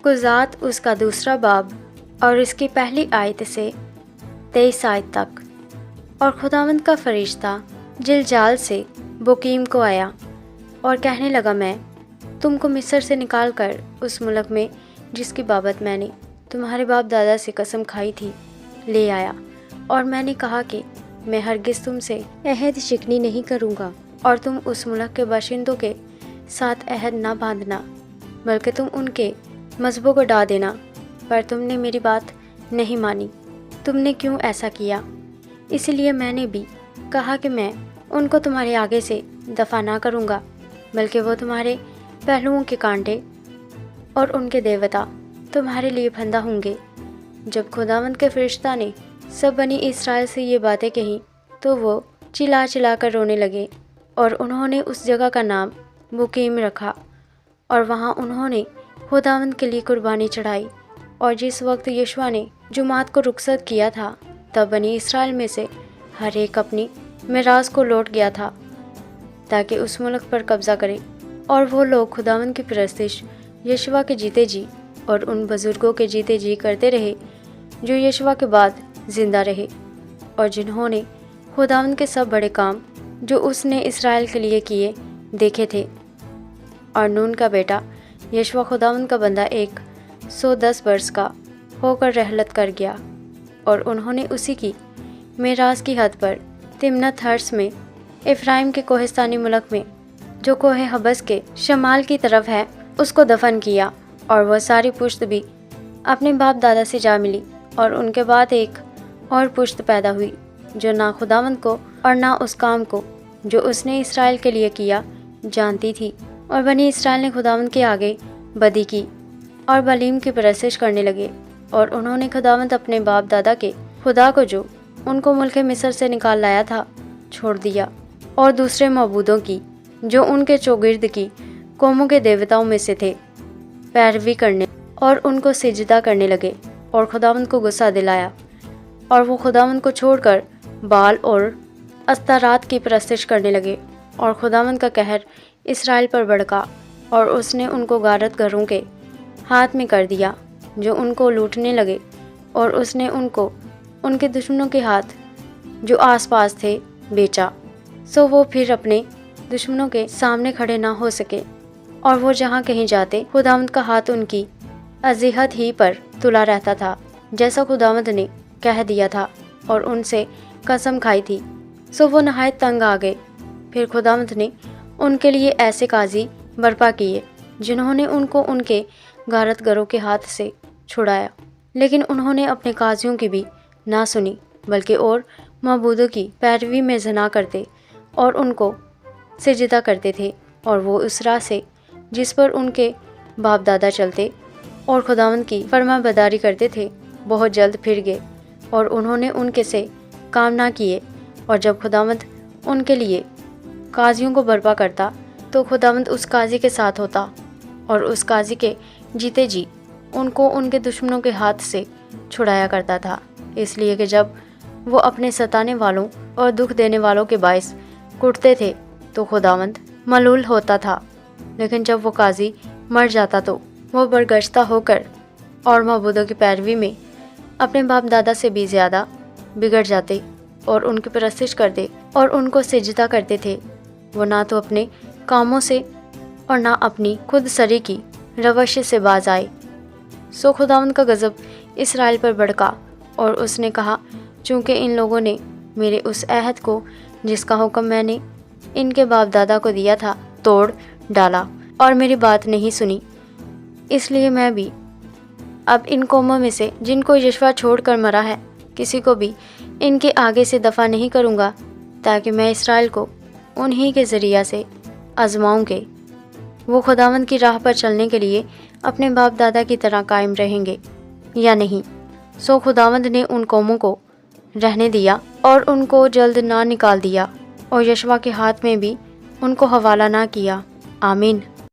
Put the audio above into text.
قضات اس کا 2 باب اور اس کی پہلی آیت سے 23 آیت تک۔ اور خداوند کا فرشتہ جلجال سے بوکیم کو آیا اور کہنے لگا، میں تم کو مصر سے نکال کر اس ملک میں جس کی بابت میں نے تمہارے باپ دادا سے قسم کھائی تھی لے آیا، اور میں نے کہا کہ میں ہرگز تم سے عہد شکنی نہیں کروں گا، اور تم اس ملک کے باشندوں کے ساتھ عہد نہ باندھنا، بلکہ تم ان کے مذہبوں کو ڈھا دینا۔ پر تم نے میری بات نہیں مانی۔ تم نے کیوں ایسا کیا؟ اسی لیے میں نے بھی کہا کہ میں ان کو تمہارے آگے سے دفع نہ کروں گا، بلکہ وہ تمہارے پہلوؤں کے کانٹے اور ان کے دیوتا تمہارے لیے پھندہ ہوں گے۔ جب خداوند کے فرشتہ نے سب بنی اسرائیل سے یہ باتیں کہیں تو وہ چلا چلا کر رونے لگے، اور انہوں نے اس جگہ کا نام بوکیم رکھا، اور وہاں انہوں نے خداوند کے لیے قربانی چڑھائی۔ اور جس وقت یشوع نے جماعت کو رخصت کیا تھا، تب بنی اسرائیل میں سے ہر ایک اپنی میراث کو لوٹ گیا تھا تاکہ اس ملک پر قبضہ کرے۔ اور وہ لوگ خداوند کی پرستش یشوع کے جیتے جی اور ان بزرگوں کے جیتے جی کرتے رہے جو یشوع کے بعد زندہ رہے، اور جنہوں نے خداوند کے سب بڑے کام جو اس نے اسرائیل کے لیے کیے دیکھے تھے۔ اور نون کا بیٹا یشوع خداوند کا بندہ 110 برس کا ہو کر رحلت کر گیا، اور انہوں نے اسی کی میراث کی حد پر تمنت ہرس میں افرائیم کے کوہستانی ملک میں جو کوہ حبس کے شمال کی طرف ہے اس کو دفن کیا۔ اور وہ ساری پشت بھی اپنے باپ دادا سے جا ملی، اور ان کے بعد ایک اور پشت پیدا ہوئی جو نہ خداوند کو اور نہ اس کام کو جو اس نے اسرائیل کے لیے کیا جانتی تھی۔ اور بنی اسرائیل نے خداوند کے آگے بدی کی اور بالیم کی پرستش کرنے لگے، اور انہوں نے خداوند اپنے باپ دادا کے خدا کو جو ان کو ملک مصر سے نکال لایا تھا چھوڑ دیا، اور دوسرے معبودوں کی جو ان کے چوگرد کی قوموں کے دیوتاؤں میں سے تھے پیروی کرنے اور ان کو سجدہ کرنے لگے، اور خداوند کو غصہ دلایا، اور وہ خداوند کو چھوڑ کر بال اور استارات کی پرستش کرنے لگے۔ اور خداوند کا قہر اسرائیل پر بھڑکا، اور اس نے ان کو غارت گروں کے ہاتھ میں کر دیا جو ان کو لوٹنے لگے، اور اس نے ان کو ان کے دشمنوں کے ہاتھ جو آس پاس تھے بیچا، سو وہ پھر اپنے دشمنوں کے سامنے کھڑے نہ ہو سکے۔ اور وہ جہاں کہیں جاتے خداوند کا ہاتھ ان کی اذیت ہی پر تلا رہتا تھا، جیسا خداوند نے کہہ دیا تھا اور ان سے قسم کھائی تھی، سو وہ نہایت تنگ آ گئے۔ پھر خداوند نے ان کے لیے ایسے قاضی برپا کیے جنہوں نے ان کو ان کے غارت گروں کے ہاتھ سے چھڑایا، لیکن انہوں نے اپنے قاضیوں کی بھی نہ سنی، بلکہ اور معبودوں کی پیروی میں زنا کرتے اور ان کو سجدہ کرتے تھے۔ اور وہ اس راہ سے جس پر ان کے باپ دادا چلتے اور خداوند کی فرما برداری کرتے تھے بہت جلد پھر گئے، اور انہوں نے ان کے سے کام نہ کیے۔ اور جب خداوند ان کے لیے قاضیوں کو برپا کرتا تو خداوند اس قاضی کے ساتھ ہوتا، اور اس قاضی کے جیتے جی ان کو ان کے دشمنوں کے ہاتھ سے چھڑایا کرتا تھا، اس لیے کہ جب وہ اپنے ستانے والوں اور دکھ دینے والوں کے باعث کٹتے تھے تو خداوند ملول ہوتا تھا، لیکن جب وہ قاضی مر جاتا تو وہ برگشتہ ہو کر اور معبودوں کی پیروی میں اپنے باپ دادا سے بھی زیادہ بگڑ جاتے اور ان کی پرستش کرتے اور ان کو سجدہ کرتے تھے۔ وہ نہ تو اپنے کاموں سے اور نہ اپنی خود سری کی روش سے باز آئے۔ سو خداوند کا غضب اسرائیل پر بھڑکا، اور اس نے کہا، چونکہ ان لوگوں نے میرے اس عہد کو جس کا حکم میں نے ان کے باپ دادا کو دیا تھا توڑ ڈالا اور میری بات نہیں سنی، اس لیے میں بھی اب ان قوموں میں سے جن کو یشوع چھوڑ کر مرا ہے کسی کو بھی ان کے آگے سے دفع نہیں کروں گا، تاکہ میں اسرائیل کو انہی کے ذریعہ سے آزماؤں کہ وہ خداوند کی راہ پر چلنے کے لیے اپنے باپ دادا کی طرح قائم رہیں گے یا نہیں۔ سو خداوند نے ان قوموں کو رہنے دیا اور ان کو جلد نہ نکال دیا، اور یشوع کے ہاتھ میں بھی ان کو حوالہ نہ کیا۔ آمین۔